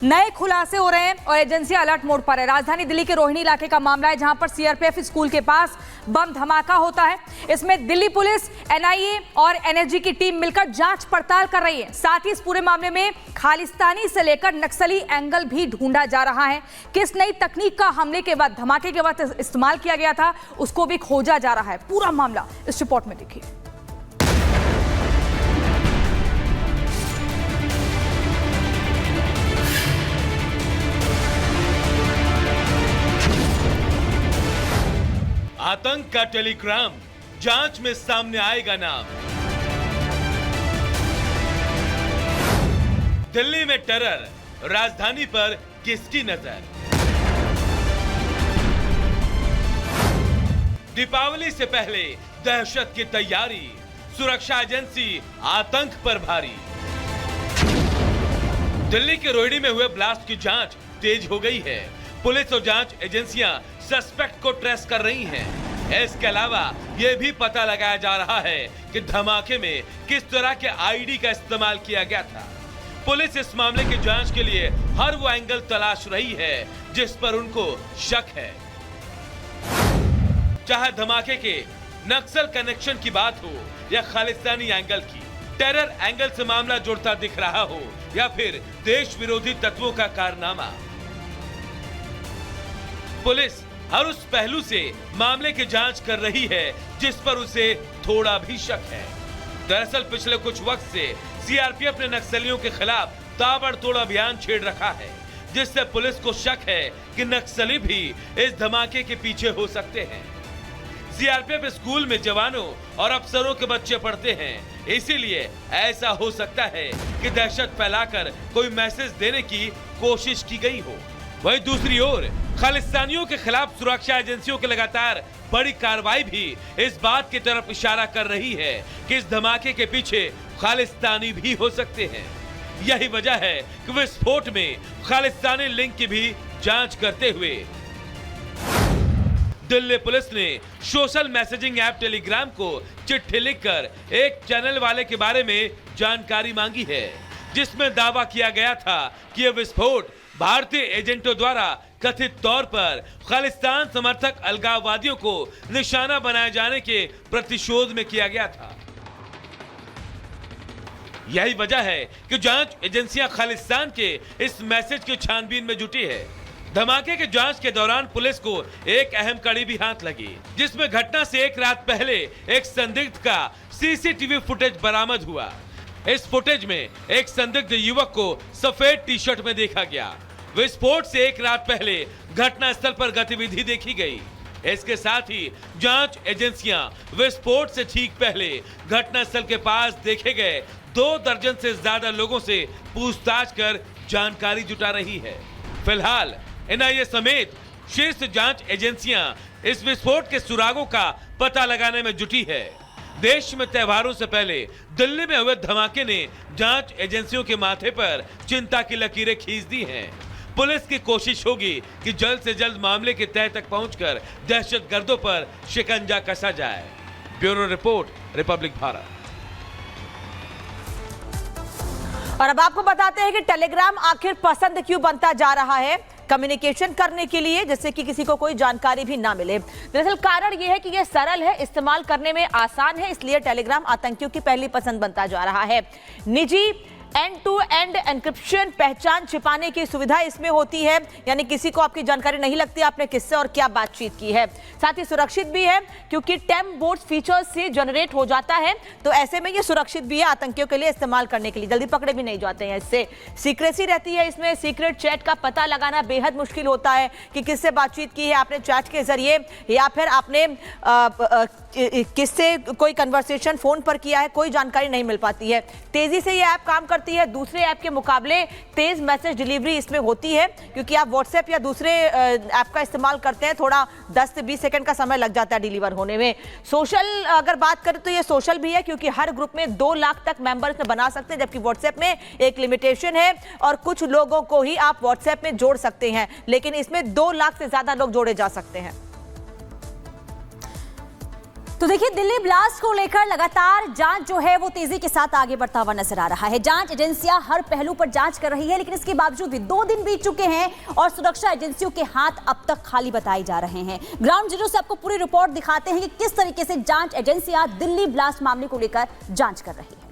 नए खुलासे हो रहे हैं और एजेंसियां अलर्ट मोड पर है। राजधानी दिल्ली के रोहिणी इलाके का मामला है, जहां पर सीआरपीएफ स्कूल के पास बम धमाका होता है। इसमें दिल्ली पुलिस, एनआईए और एनएसजी की टीम मिलकर जांच पड़ताल कर रही है। साथ ही इस पूरे मामले में खालिस्तानी से लेकर नक्सली एंगल भी ढूंढा जा रहा है। किस नई तकनीक का हमले के बाद, धमाके के बाद इस्तेमाल किया गया था, उसको भी खोजा जा रहा है। पूरा मामला इस रिपोर्ट में देखिए। आतंक का टेलीग्राम, जांच में सामने आएगा नाम। दिल्ली में टेरर, राजधानी पर किसकी नजर? दीपावली से पहले दहशत की तैयारी, सुरक्षा एजेंसी आतंक पर भारी। दिल्ली के रोहिणी में हुए ब्लास्ट की जांच तेज हो गई है। पुलिस और जांच एजेंसियां सस्पेक्ट को ट्रेस कर रही हैं। इसके अलावा यह भी पता लगाया जा रहा है कि धमाके में किस तरह के आईडी का इस्तेमाल किया गया था। पुलिस इस मामले की जांच के लिए हर वो एंगल तलाश रही है जिस पर उनको शक है। चाहे धमाके के नक्सल कनेक्शन की बात हो या खालिस्तानी एंगल की, टेरर एंगल से मामला जुड़ता दिख रहा हो या फिर देश विरोधी तत्वों का कारनामा, पुलिस हर उस पहलू से मामले की जांच कर रही है जिस पर उसे थोड़ा भी शक है। दरअसल पिछले कुछ वक्त से सीआरपीएफ ने नक्सलियों के खिलाफ ताबड़तोड़ अभियान छेड़ रखा है, जिससे पुलिस को शक है कि नक्सली भी इस धमाके के पीछे हो सकते हैं। सीआरपीएफ स्कूल में जवानों और अफसरों के बच्चे पढ़ते हैं, इसीलिए ऐसा हो सकता है कि दहशत फैलाकर कोई मैसेज देने की कोशिश की गई हो। वहीं दूसरी ओर खालिस्तानियों के खिलाफ सुरक्षा एजेंसियों की लगातार बड़ी कार्रवाई भी इस बात की तरफ इशारा कर रही है कि इस धमाके के पीछे खालिस्तानी भी हो सकते हैं। यही वजह है कि विस्फोट में खालिस्तानी लिंक की भी जांच करते हुए दिल्ली पुलिस ने सोशल मैसेजिंग ऐप टेलीग्राम को चिट्ठी लिखकर एक चैनल वाले के बारे में जानकारी मांगी है, जिसमें दावा किया गया था कि यह विस्फोट भारतीय एजेंटों द्वारा कथित तौर पर खालिस्तान समर्थक अलगाववादियों को निशाना बनाए जाने के प्रतिशोध में किया गया था। यही वजह है कि जांच एजेंसियां खालिस्तान के इस मैसेज की छानबीन में जुटी है। धमाके के जांच के दौरान पुलिस को एक अहम कड़ी भी हाथ लगी, जिसमें घटना से एक रात पहले एक संदिग्ध का सीसीटीवी फुटेज बरामद हुआ। इस फुटेज में एक संदिग्ध युवक को सफेद टी शर्ट में देखा गया। विस्फोट से एक रात पहले घटना स्थल पर गतिविधि देखी गई। इसके साथ ही जांच एजेंसियां विस्फोट से ठीक पहले घटना स्थल के पास देखे गए 2 दर्जन से ज्यादा लोगों से पूछताछ कर जानकारी जुटा रही है। फिलहाल एनआईए समेत शीर्ष जांच एजेंसियां इस विस्फोट के सुरागों का पता लगाने में जुटी है। देश में त्योहारों से पहले दिल्ली में हुए धमाके ने जांच एजेंसियों के माथे पर चिंता की लकीरें खींच दी हैं। पुलिस की कोशिश होगी कि जल्द से जल्द मामले के तह तक पहुंचकर दहशतगर्दों पर शिकंजा कसा जाए। Bureau report, Republic Bharat. और अब आपको बताते हैं कि टेलीग्राम आखिर पसंद क्यों बनता जा रहा है कम्युनिकेशन करने के लिए, जिससे कि किसी को कोई जानकारी भी ना मिले। दरअसल कारण यह है कि यह सरल है, इस्तेमाल करने में आसान है, इसलिए टेलीग्राम आतंकियों की पहली पसंद बनता जा रहा है। निजी एंड टू एंड एन्क्रिप्शन, पहचान छिपाने की सुविधा इसमें होती है, यानी किसी को आपकी जानकारी नहीं लगती आपने किससे और क्या बातचीत की है। साथ ही सुरक्षित भी है, क्योंकि टेम्प बोर्ड फीचर्स से जनरेट हो जाता है, तो ऐसे में ये सुरक्षित भी है आतंकियों के लिए इस्तेमाल करने के लिए। जल्दी पकड़े भी नहीं जाते हैं इससे। सीक्रेसी रहती है इसमें, सीक्रेट चैट का पता लगाना बेहद मुश्किल होता है कि किससे बातचीत की है आपने चैट के जरिए, या फिर आपने किससे कोई कन्वर्सेशन फोन पर किया है, कोई जानकारी नहीं मिल पाती है। तेजी से ये ऐप काम करती है, दूसरे ऐप के मुकाबले तेज मैसेज डिलीवरी इसमें होती है, क्योंकि आप व्हाट्सएप या दूसरे ऐप का इस्तेमाल करते हैं, थोड़ा 10 से 20 सेकंड का समय लग जाता है डिलीवर होने में। सोशल अगर बात करें तो ये सोशल भी है, क्योंकि हर ग्रुप में 2 लाख तक मेंबर इसमें बना सकते हैं, जबकि व्हाट्सएप में एक लिमिटेशन है और कुछ लोगों को ही आप व्हाट्सएप में जोड़ सकते हैं, लेकिन इसमें 2 लाख से ज्यादा लोग जोड़े जा सकते हैं। तो देखिए, दिल्ली ब्लास्ट को लेकर लगातार जांच जो है वो तेजी के साथ आगे बढ़ता हुआ नजर आ रहा है। जांच एजेंसियां हर पहलू पर जांच कर रही है, लेकिन इसके बावजूद भी 2 दिन बीत चुके हैं और सुरक्षा एजेंसियों के हाथ अब तक खाली बताए जा रहे हैं। ग्राउंड जीरो से आपको पूरी रिपोर्ट दिखाते हैं कि किस तरीके से जांच एजेंसियां दिल्ली ब्लास्ट मामले को लेकर जांच कर रही है।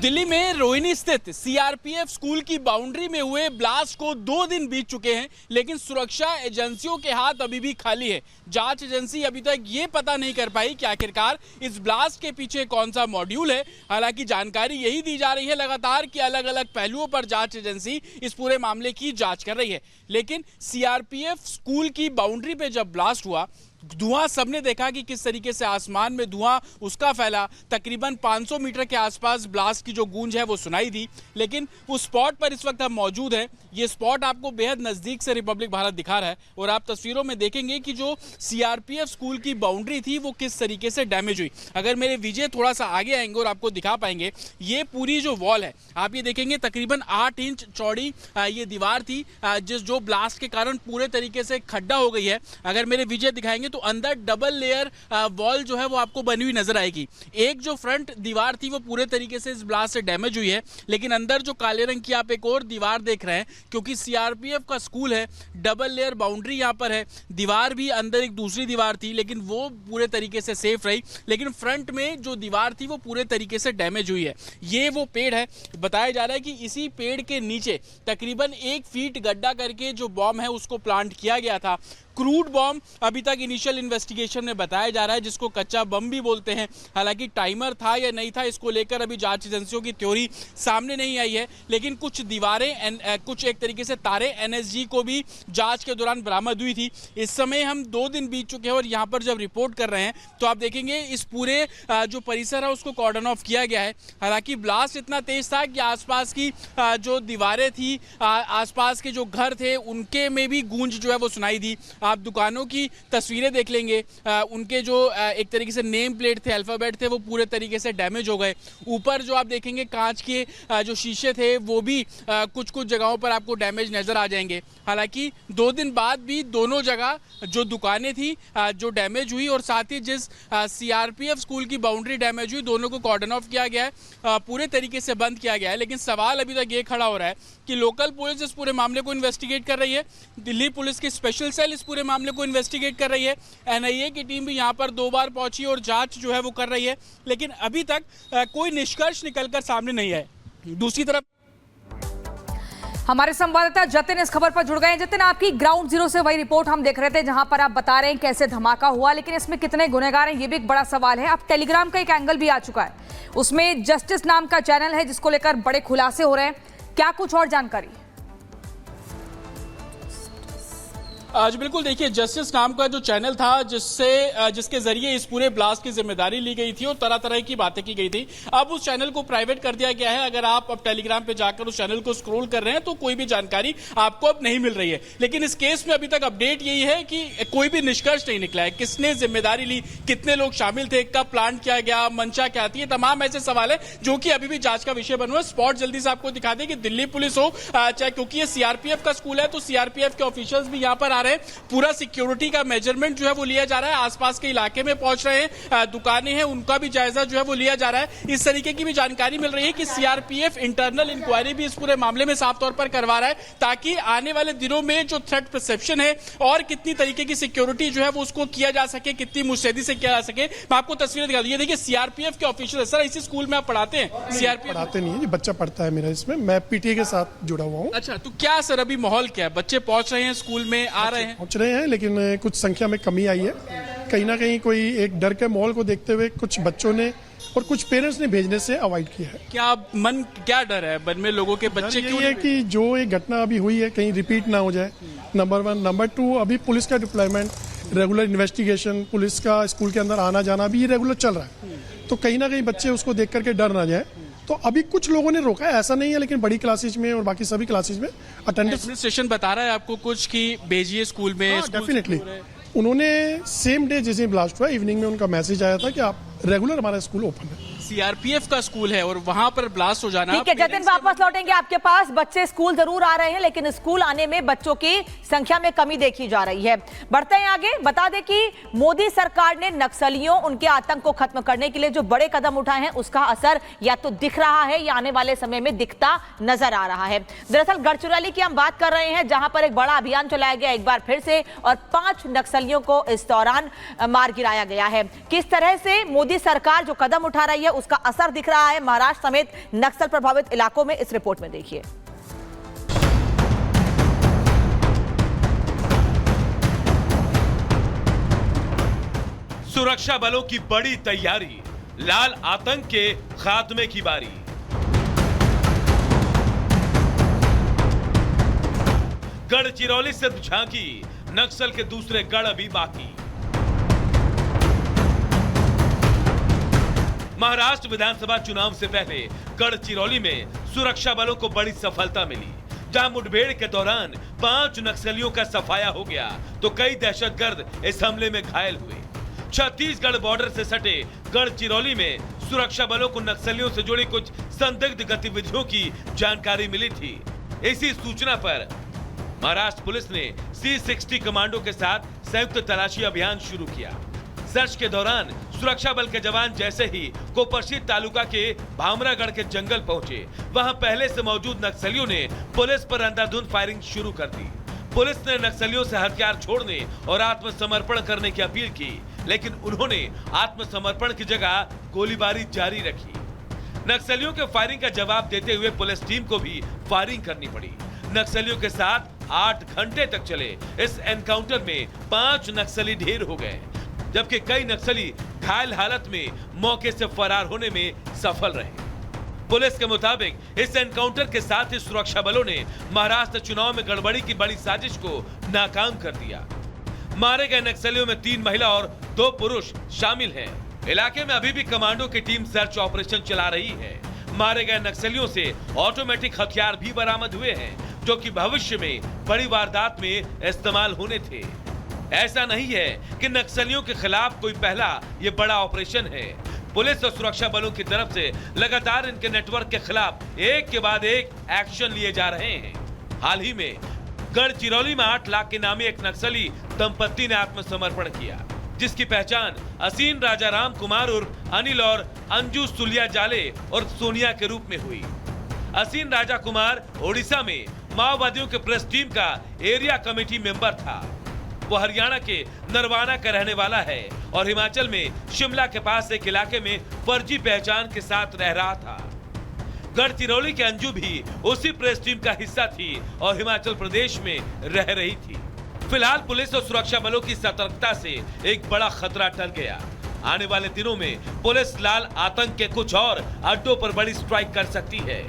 दिल्ली में रोहिणी स्थित सीआरपीएफ स्कूल की बाउंड्री में हुए ब्लास्ट को 2 दिन बीत चुके हैं, लेकिन सुरक्षा एजेंसियों के हाथ अभी भी खाली है। जांच एजेंसी अभी तक ये पता नहीं कर पाई कि आखिरकार इस ब्लास्ट के पीछे कौन सा मॉड्यूल है। हालांकि जानकारी यही दी जा रही है लगातार कि अलग अलग पहलुओं पर जांच एजेंसी इस पूरे मामले की जांच कर रही है। लेकिन सीआरपीएफ स्कूल की बाउंड्री पे जब ब्लास्ट हुआ, धुआं सबने देखा कि किस तरीके से आसमान में धुआं उसका फैला। तकरीबन 500 मीटर के आसपास ब्लास्ट की जो गूंज है वो सुनाई दी। लेकिन उस स्पॉट पर इस वक्त हम मौजूद हैं। ये स्पॉट आपको बेहद नजदीक से रिपब्लिक भारत दिखा रहा है और आप तस्वीरों में देखेंगे कि जो सीआरपीएफ स्कूल की बाउंड्री थी वो किस तरीके से डैमेज हुई। अगर मेरे विजय थोड़ा सा आगे आएंगे और आपको दिखा पाएंगे, ये पूरी जो वॉल है आप ये देखेंगे तकरीबन 8 इंच चौड़ी ये दीवार थी, जो ब्लास्ट के कारण पूरे तरीके से खड्डा हो गई है। अगर मेरे विजय दिखाएंगे तो अंदर डबल लेयर वॉल जो है वो आपको बनी हुई नजर आएगी। एक जो फ्रंट दीवार थी वो पूरे तरीके से इस ब्लास्ट से डैमेज हुई है, लेकिन अंदर जो काले रंग की आप एक और दीवार देख रहे हैं, क्योंकि सीआरपीएफ का स्कूल है, डबल लेयर बाउंड्री यहाँ पर है। दीवार भी अंदर एक दूसरी दीवार थी, लेकिन वो पूरे तरीके से सेफ रही, लेकिन फ्रंट में जो दीवार थी वो पूरे तरीके से डैमेज हुई है। ये वो पेड़ है, बताया जा रहा है कि इसी पेड़ के नीचे तकरीबन 1 फीट गड्ढा करके जो बॉम्ब है उसको प्लांट किया गया था। क्रूड बॉम्ब अभी तक इनिशियल इन्वेस्टिगेशन में बताया जा रहा है, जिसको कच्चा बम भी बोलते हैं। हालांकि टाइमर था या नहीं था, इसको लेकर अभी जांच एजेंसियों की थ्योरी सामने नहीं आई है। लेकिन कुछ दीवारें, कुछ एक तरीके से तारे एनएसजी को भी जांच के दौरान बरामद हुई थी। इस समय हम 2 दिन बीत चुके हैं और यहाँ पर जब रिपोर्ट कर रहे हैं तो आप देखेंगे इस पूरे जो परिसर है उसको कॉर्डन ऑफ किया गया है। हालांकि ब्लास्ट इतना तेज था कि आसपास की जो दीवारें थी, आसपास के जो घर थे, उनके में भी गूंज जो है वो सुनाई दी। आप दुकानों की तस्वीरें देख लेंगे, उनके जो एक तरीके से नेम प्लेट थे, अल्फाबेट थे, वो पूरे तरीके से डैमेज हो गए। ऊपर जो आप देखेंगे कांच के जो शीशे थे वो भी कुछ कुछ जगहों पर आपको डैमेज नजर आ जाएंगे। हालांकि 2 दिन बाद भी दोनों जगह जो दुकानें थी जो डैमेज हुई और साथ ही जिस सीआरपीएफ स्कूल की बाउंड्री डैमेज हुई, दोनों को कॉर्डन ऑफ किया गया है, पूरे तरीके से बंद किया गया है। लेकिन सवाल अभी तक ये खड़ा हो रहा है कि लोकल पुलिस इस पूरे मामले को इन्वेस्टिगेट कर रही है, दिल्ली पुलिस की स्पेशल सेल इस पूरे मामले को इन्वेस्टिगेट कर रही है, एनआईए की टीम भी यहां पर 2 बार पहुंची और जांच जो है वो कर रही है, लेकिन अभी तक कोई निष्कर्ष निकलकर सामने नहीं है। दूसरी तरफ हमारे संवाददाता जतिन इस खबर पर जुड़ गए हैं। जतिन, आपकी ग्राउंड जीरो से वही रिपोर्ट हम देख रहे थे जहां पर आप बता रहे हैं कैसे धमाका हुआ, लेकिन इसमें कितने गुनहगार हैं ये भी एक बड़ा सवाल है। अब टेलीग्राम का एक एंगल भी आ चुका है, उसमें जस्टिस नाम का चैनल है जिसको लेकर बड़े खुलासे हो रहे हैं, क्या कुछ और जानकारी? आज बिल्कुल देखिए, जस्टिस नाम का जो चैनल था जिसके जरिए इस पूरे ब्लास्ट की जिम्मेदारी ली गई थी और तरह तरह की बातें की गई थी, अब उस चैनल को प्राइवेट कर दिया गया है। अगर आप अब टेलीग्राम पे जाकर उस चैनल को स्क्रॉल कर रहे हैं तो कोई भी जानकारी आपको अब नहीं मिल रही है। लेकिन इस केस में अभी तक अपडेट यही है कि कोई भी निष्कर्ष नहीं निकला है। किसने जिम्मेदारी ली, कितने लोग शामिल थे, कब प्लान किया गया, मंशा क्या थी, तमाम ऐसे सवाल है जो कि अभी भी जांच का विषय बन हुआ है। स्पॉट जल्दी से आपको दिखा दें कि दिल्ली पुलिस हो चाहे, क्योंकि ये सीआरपीएफ का स्कूल है तो सीआरपीएफ के ऑफिशियल्स भी यहाँ पर रहे, पूरा सिक्योरिटी का मेजरमेंट जो है वो लिया जा रहा है, आसपास के इलाके में पहुंच रहे हैं, दुकानें हैं उनका भी जायजा जो है वो लिया जा रहा है। इस तरीके की भी जानकारी मिल रही है कि सीआरपीएफ इंटरनल इंक्वायरी भी इस पूरे मामले में साफ तौर पर करवा रहा है, ताकि आने वाले दिनों में जो थ्रेट परसेप्शन है और कितनी तरीके की सिक्योरिटी जो है वो उसको किया जा सके, कितनी मुस्तैदी से किया जा सके। मैं आपको तस्वीरें दिखा दूं, ये देखिए सीआरपीएफ के ऑफिशियल। सर, इसी स्कूल में आप पढ़ाते हैं? सीआरपीएफ पढ़ाते नहीं है, ये बच्चा पढ़ता है मेरा इसमें, मैं पीटीए के साथ जुड़ा हुआ हूँ। अच्छा, तो क्या सर अभी माहौल क्या है? बच्चे पहुंच रहे हैं स्कूल में, आ रहे हैं? पहुंच रहे हैं, लेकिन कुछ संख्या में कमी आई है। कहीं ना कहीं कोई एक डर के माहौल को देखते हुए कुछ बच्चों ने और कुछ पेरेंट्स ने भेजने से अवॉइड किया है। क्या डर है मन में लोगों के? बच्चे क्यों है कि जो एक घटना अभी हुई है कहीं रिपीट ना हो जाए, नंबर 1। नंबर 2, अभी पुलिस का डिप्लॉयमेंट, रेगुलर इन्वेस्टिगेशन, पुलिस का स्कूल के अंदर आना जाना भी रेगुलर चल रहा है, तो कहीं ना कहीं बच्चे उसको देख करके डर ना जाए। तो अभी कुछ लोगों ने रोका है, ऐसा नहीं है, लेकिन बड़ी क्लासेज में और बाकी सभी क्लासेज में अटेंडेंस। एडमिनिस्ट्रेशन बता रहा है आपको कुछ कि भेजिए स्कूल में? डेफिनेटली उन्होंने सेम डे जैसे ब्लास्ट हुआ इवनिंग में उनका मैसेज आया था कि आप रेगुलर हमारा स्कूल ओपन है। सीआरपीएफ का स्कूल है और वहां पर ब्लास्ट हो जाना। ठीक है जतिन, वापस लौटेंगे आपके पास। बच्चे स्कूल जरूर आ रहे हैं लेकिन स्कूल आने में बच्चों की संख्या में कमी देखी जा रही है। बढ़ते हैं आगे। बता दें कि मोदी सरकार ने नक्सलियों, उनके आतंक को खत्म करने के लिए जो बड़े कदम उठाए हैं उसका असर या तो दिख रहा है या आने वाले समय में दिखता नजर आ रहा है। दरअसल गढ़चिरौली की हम बात कर रहे हैं जहां पर एक बड़ा अभियान चलाया गया एक बार फिर से और 5 नक्सलियों को इस दौरान मार गिराया गया है। किस तरह से मोदी सरकार जो कदम उठा रही है उसका असर दिख रहा है महाराष्ट्र समेत नक्सल प्रभावित इलाकों में, इस रिपोर्ट में देखिए। सुरक्षा बलों की बड़ी तैयारी, लाल आतंक के खात्मे की बारी। गढ़चिरौली से झांकी, नक्सल के दूसरे गढ़ अभी बाकी। महाराष्ट्र विधानसभा चुनाव से पहले गढ़चिरौली में सुरक्षा बलों को बड़ी सफलता मिली, जहां मुठभेड़ के दौरान 5 नक्सलियों का सफाया हो गया तो कई दहशतगर्द इस हमले में घायल हुए। छत्तीसगढ़ बॉर्डर से सटे गढ़चिरौली में सुरक्षा बलों को नक्सलियों से जुड़ी कुछ संदिग्ध गतिविधियों की जानकारी मिली थी। इसी सूचना पर महाराष्ट्र पुलिस ने C60 कमांडो के साथ संयुक्त तलाशी अभियान शुरू किया। सर्च के दौरान सुरक्षा बल के जवान जैसे ही कोपरशी तालुका के भामरागढ़ के जंगल पहुंचे, वहां पहले से मौजूद नक्सलियों ने पुलिस पर अंधाधुंध फायरिंग शुरू कर दी। पुलिस ने नक्सलियों से हथियार छोड़ने और आत्मसमर्पण करने की अपील की, लेकिन उन्होंने आत्मसमर्पण की जगह गोलीबारी जारी रखी। नक्सलियों के फायरिंग का जवाब देते हुए पुलिस टीम को भी फायरिंग करनी पड़ी। नक्सलियों के साथ 8 घंटे तक चले इस एनकाउंटर में 5 नक्सली ढेर हो गए, जबकि कई नक्सली घायल हालत में मौके से फरार होने में सफल रहे। पुलिस के मुताबिक इस एनकाउंटर के साथ ही सुरक्षा बलों ने महाराष्ट्र चुनाव में गड़बड़ी की बड़ी साजिश को नाकाम कर दिया। मारे गए नक्सलियों में 3 महिला और 2 पुरुष शामिल हैं। इलाके में अभी भी कमांडो की टीम सर्च ऑपरेशन चला रही है। मारे गए नक्सलियों से ऑटोमेटिक हथियार भी बरामद हुए हैं, जो कि भविष्य में बड़ी वारदात में इस्तेमाल होने थे। ऐसा नहीं है कि नक्सलियों के खिलाफ कोई पहला ये बड़ा ऑपरेशन है। पुलिस और सुरक्षा बलों की तरफ से लगातार इनके नेटवर्क के खिलाफ एक के बाद एक एक्शन लिए जा रहे हैं। हाल ही में गढ़चिरौली में 8 लाख के नामी एक नक्सली दंपत्ति ने आत्मसमर्पण किया, जिसकी पहचान असीन राजाराम कुमार उर्फ अनिल और अंजू सुलिया जाले और सोनिया के रूप में हुई। असीन राजा कुमार ओडिशा में माओवादियों के प्रेस टीम का एरिया कमेटी मेंबर था। वो हरियाणा के नरवाना का रहने वाला है और हिमाचल में शिमला के पास एक इलाके में फर्जी पहचान के साथ रह रहा था। गढ़चिरौली के अंजू भी उसी प्रेस टीम का हिस्सा थी और हिमाचल प्रदेश में रह रही थी। फिलहाल पुलिस और सुरक्षा बलों की सतर्कता से एक बड़ा खतरा टल गया। आने वाले दिनों में पुलिस लाल आतंक के कुछ और अड्डों पर बड़ी स्ट्राइक कर सकती है।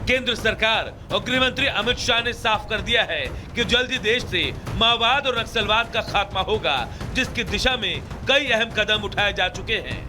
केंद्र सरकार और गृह मंत्री अमित शाह ने साफ कर दिया है कि जल्दी देश से माओवाद और नक्सलवाद का खात्मा होगा, जिसकी दिशा में कई अहम कदम उठाए जा चुके हैं।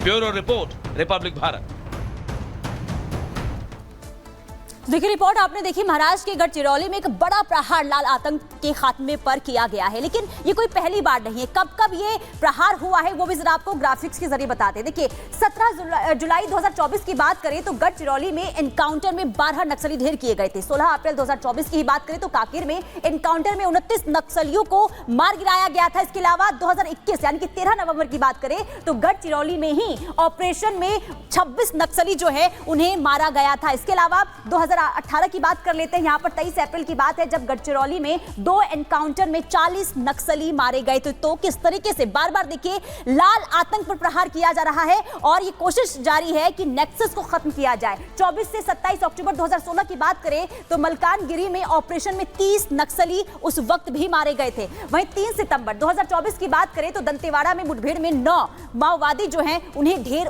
Bureau report, Republic Bharat. देखिए रिपोर्ट आपने देखी, महाराष्ट्र के गढ़चिरौली में एक बड़ा प्रहार लाल आतंक के खात्मे पर किया गया है, लेकिन ये कोई पहली बार नहीं है। कब कब ये प्रहार हुआ है वो भी जरा आपको ग्राफिक्स के जरिए बताते हैं। देखिए 17 जुलाई 2024 की बात करें तो गढ़चिरौली में एनकाउंटर में 12 नक्सली ढेर किए गए थे। 16 अप्रैल 2024 की ही बात करें तो कांकेर में एनकाउंटर में 29 नक्सलियों को मार गिराया गया था। इसके अलावा 2021 यानी कि 13 नवंबर की बात करें तो गढ़चिरौली में ही ऑपरेशन में 26 नक्सली जो है उन्हें मारा गया था। इसके अलावा 2018 की बात कर लेते हैं। यहाँ पर 23 अप्रैल की बात है जब गढ़चिरौली में 2 एनकाउंटर में 40 नक्सली मारे गए थे। तो किस तरीके से बार बार देखिए लाल आतंक पर प्रहार किया जा रहा है और ये कोशिश जारी है कि नेक्सस को खत्म किया जाए। 24 से 27 अक्टूबर 2016 की बात करें तो मलकानगिरी में ऑपरेशन में 30 नक्सली उस वक्त भी मारे गए थे। वहीं 3 सितंबर 2024 की बात करें तो दंतेवाड़ा में मुठभेड़ में 9 माओवादी जो हैं उन्हें ढेर